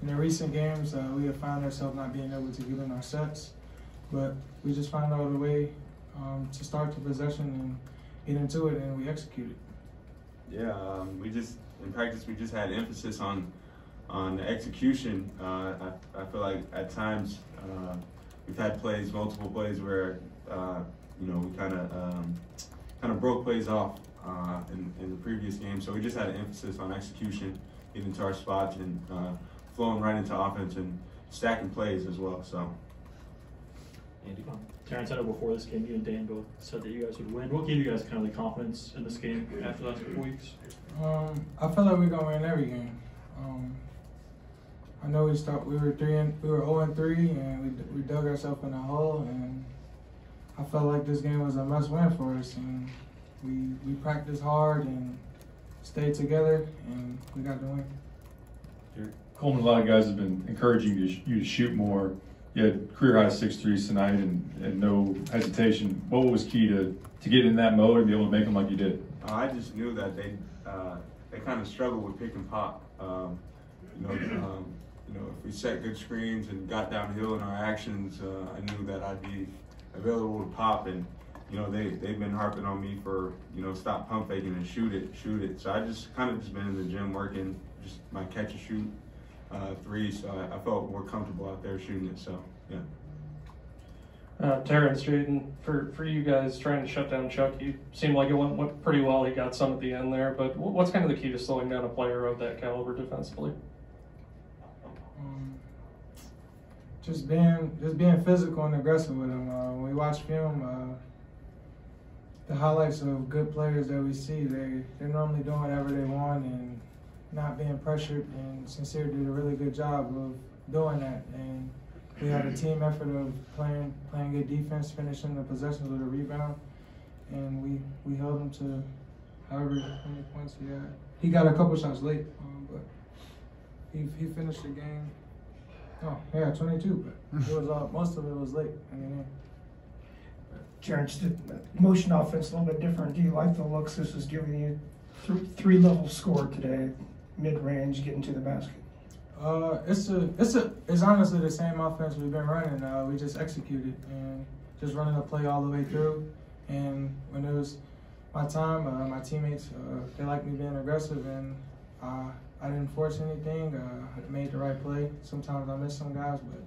in the recent games, we have found ourselves not being able to get in our sets, but we just found out a way to start the possession and get into it, and we executed. Yeah, in practice we just had emphasis on the execution. I feel like at times we've had multiple plays where we kind of broke plays off in the previous game. So we just had an emphasis on execution, getting to our spots, and flowing right into offense and stacking plays as well. So. Andy. Terrence, I know before this game, you and Dan both said that you guys would win. What gave you guys kind of the confidence in this game after the last couple weeks? I felt like we're gonna win every game. I know we were 0-3, and we dug ourselves in a hole, and I felt like this game was a must-win for us, and we practiced hard and stayed together, and we got the win. Coleman, a lot of guys have been encouraging you to shoot more. You had career high 6 threes tonight and no hesitation. What was key to get in that mode and be able to make them like you did? I just knew that they kind of struggled with pick and pop. If we set good screens and got downhill in our actions, I knew that I'd be available to pop. And they've been harping on me for stop pump faking and shoot it. So I just been in the gym working just my catch and shoot threes. So I felt more comfortable out there shooting it. So yeah. Terrence, Jayden, for you guys trying to shut down Chuck, you seemed like it went pretty well. He got some at the end there, but what's kind of the key to slowing down a player of that caliber defensively? Just being physical and aggressive with him. When we watch film, the highlights of good players that we see, they're normally doing whatever they want and not being pressured. And Sincere did a really good job of doing that. And we had a team effort of playing good defense, finishing the possessions with a rebound, and we held him to however many points he had. He got a couple shots late, but he finished the game. Oh, yeah, 22, but it was most of it was late. Terrence, the motion offense a little bit different. Do you like the looks this is giving you? Three-level score today, mid-range, getting to the basket. It's honestly the same offense we've been running. We just executed and just running the play all the way through. And when it was my time, my teammates they liked me being aggressive, and I didn't force anything. I made the right play. Sometimes I missed some guys, but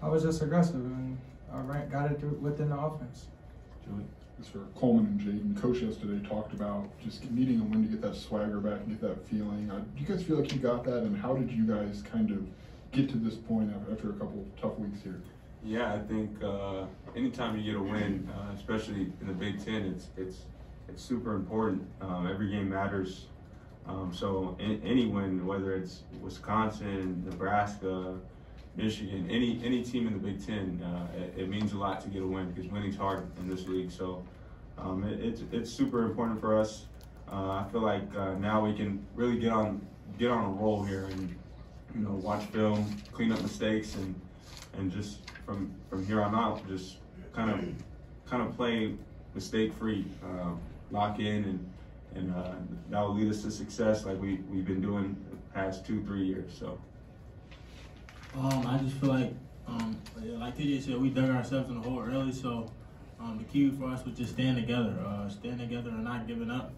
I was just aggressive, and I got it through within the offense. Julie, this for Coleman and Jayden. Coach yesterday talked about just needing a win to get that swagger back and get that feeling. Do you guys feel like you got that, and how did you guys kind of get to this point after a couple of tough weeks here? Yeah, I think anytime you get a win, especially in the Big Ten, it's super important. Every game matters. So any win, whether it's Wisconsin, Nebraska, Michigan, any team in the Big Ten, it means a lot to get a win because winning's hard in this league. So it's super important for us. I feel like now we can really get on a roll here and watch film, clean up mistakes, and just from here on out, just kind of play mistake free, lock in, and that will lead us to success like we've been doing the past 2-3 years. So. I just feel like TJ said, we dug ourselves in the hole early. So the key for us was just staying together and not giving up,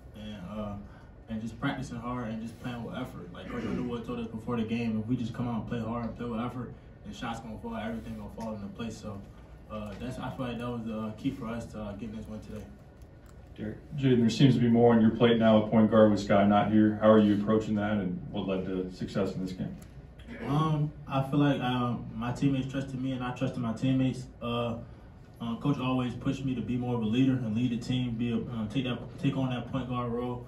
and just practicing hard and just playing with effort. Like Coach Underwood told us before the game, if we just come out and play hard and play with effort, the shots gonna fall, everything gonna fall into place. So I feel like that was the key for us to getting this win today. Jayden, there seems to be more on your plate now with point guard with Sky not here. How are you approaching that, and what led to success in this game? I feel like my teammates trusted me and I trusted my teammates. Coach always pushed me to be more of a leader and lead the team, take on that point guard role.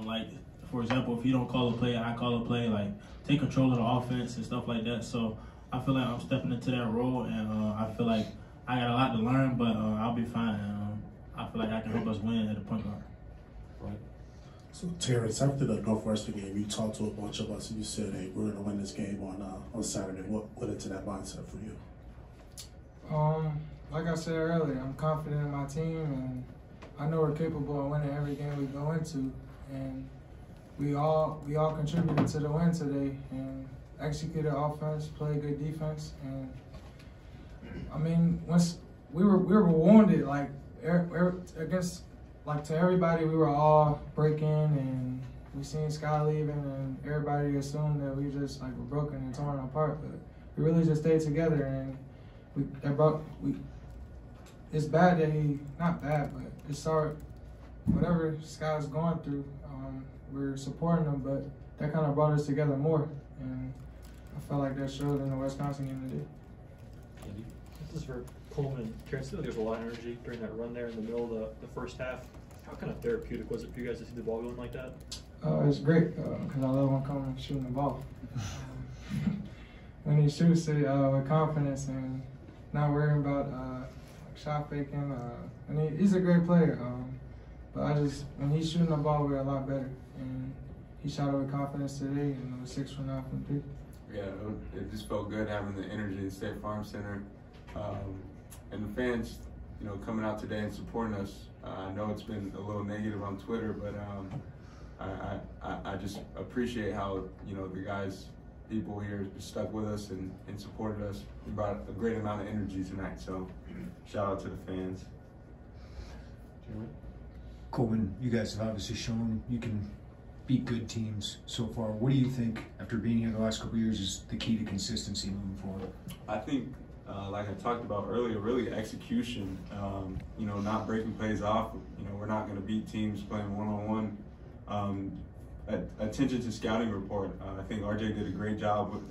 Like, for example, if you don't call a play, I call a play, like take control of the offense and stuff like that. So I feel like I'm stepping into that role, and I feel like I got a lot to learn, but I'll be fine. I feel like I can help us win at the point guard. Right. So Terrence, after the Northwestern game, you talked to a bunch of us and you said, "Hey, we're going to win this game on Saturday." What went into that mindset for you? Like I said earlier, I'm confident in my team, and I know we're capable of winning every game we go into. And we all contributed to the win today, and execute the offense, play good defense, and I mean, once we were wounded, like against, like to everybody, we were all breaking, and we seen Sky leaving, and everybody assumed that we just like were broken and torn apart, but we really just stayed together, and it's bad that not bad, but it's sorry, whatever Sky's going through, we're supporting him, but that kind of brought us together more, and I felt like that showed in the Wisconsin game today. This is for Coleman. Terrence, there's a lot of energy during that run there in the middle of the first half. How kind of therapeutic was it for you guys to see the ball going like that? It's great because I love when Coleman shooting the ball. When he shoots it with confidence and not worrying about shot faking. And he's a great player. But when he's shooting the ball, we're a lot better. And he shot it with confidence today, and it was 6 for 9 from 3. Yeah, it just felt good having the energy at State Farm Center. And the fans, coming out today and supporting us. I know it's been a little negative on Twitter, but I just appreciate how, the guys, people here just stuck with us and supported us. We brought a great amount of energy tonight, so shout out to the fans. Coleman, you guys have obviously shown you can beat good teams so far. What do you think, after being here the last couple of years, is the key to consistency moving forward? I think, like I talked about earlier, really execution. Not breaking plays off. We're not going to beat teams playing one-on-one. Attention to scouting report. I think RJ did a great job with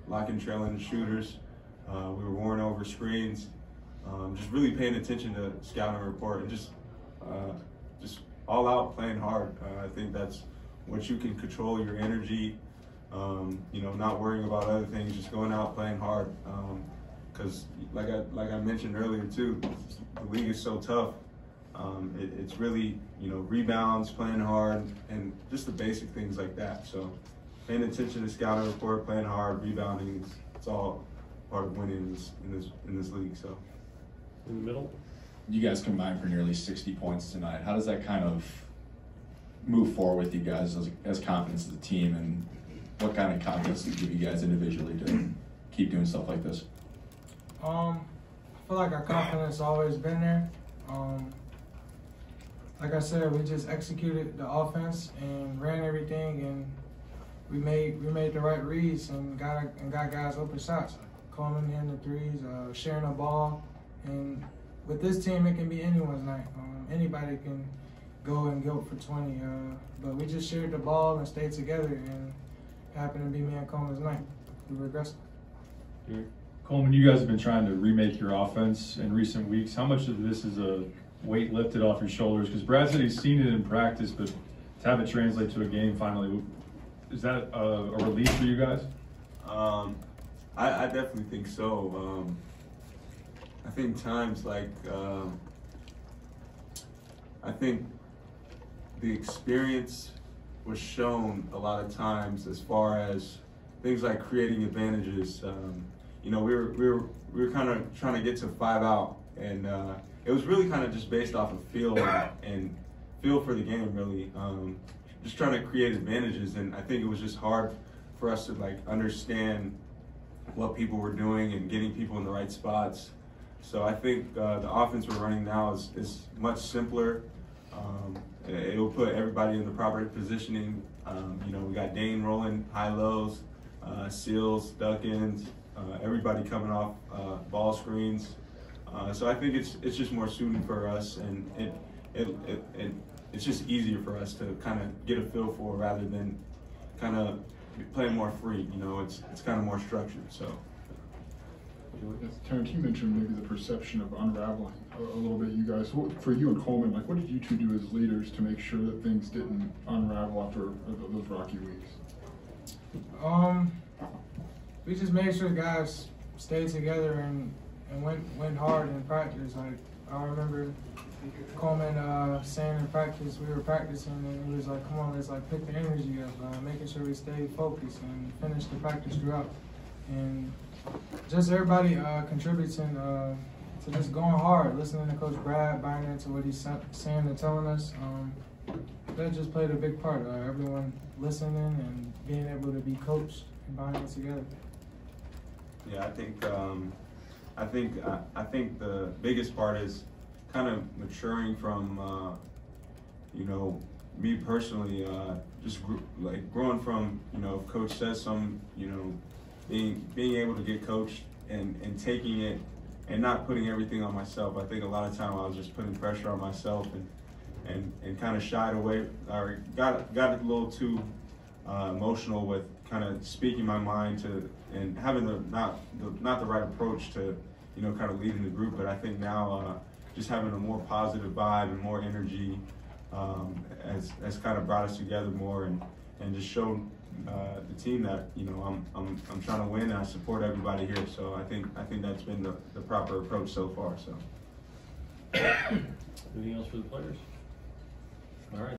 locking trailing shooters. We were warring over screens. Just really paying attention to scouting report and just all out playing hard. I think that's what you can control your energy. Not worrying about other things, just going out playing hard. Because like I mentioned earlier too, the league is so tough. It's really rebounds, playing hard, and just the basic things like that. So paying attention to scouting report, playing hard, rebounding, it's all part of winning in this league. So in the middle, you guys combined for nearly 60 points tonight. How does that kind of move forward with you guys as confidence as a team, and what kind of confidence does it give you guys individually to keep doing stuff like this? I feel like our confidence has always been there. Like I said, we just executed the offense and ran everything, and we made the right reads and got guys open shots. Coleman hitting the threes, sharing the ball, and with this team, it can be anyone's night. Anybody can go and go for 20, but we just shared the ball and stayed together, and it happened to be me and Coleman's night. We were aggressive. Coleman, you guys have been trying to remake your offense in recent weeks. How much of this is a weight lifted off your shoulders? Because Brad said he's seen it in practice, but to have it translate to a game finally, is that a relief for you guys? I definitely think so. I think times like, I think the experience was shown a lot of times as far as things like creating advantages. We were kind of trying to get to 5 out, and it was really kind of just based off of feel and feel for the game, really. Just trying to create advantages, and I think it was just hard for us to understand what people were doing and getting people in the right spots. So I think the offense we're running now is much simpler. It'll put everybody in the proper positioning. We got Dane rolling high lows, seals, duck-ins, everybody coming off ball screens. So I think it's just more suited for us, and it's just easier for us to kind of get a feel for rather than kind of playing more free. It's kind of more structured. So. Terrence, you mentioned maybe the perception of unraveling a little bit. You guys, for you and Coleman, what did you two do as leaders to make sure that things didn't unravel after those rocky weeks? We just made sure guys stayed together and went hard in practice. Like I remember Coleman saying in practice, we were practicing, and he was like, "Come on, let's pick the energy up, making sure we stay focused and finish the practice throughout." And just everybody contributing to just going hard, listening to Coach Brad, buying into what he's saying and telling us. That just played a big part. Everyone listening and being able to be coached combining it together. Yeah, I think the biggest part is kind of maturing from, you know, me personally, just growing from, you know, if coach says something, you know, being able to get coached and taking it and not putting everything on myself. I think a lot of time I was just putting pressure on myself and kind of shied away or got a little too emotional with kind of speaking my mind to and having not the right approach to, you know, kind of leading the group. But I think now just having a more positive vibe and more energy has kind of brought us together more and just showed the team that, you know, I'm trying to win and I support everybody here. So I think that's been the proper approach so far. So anything else for the players? All right.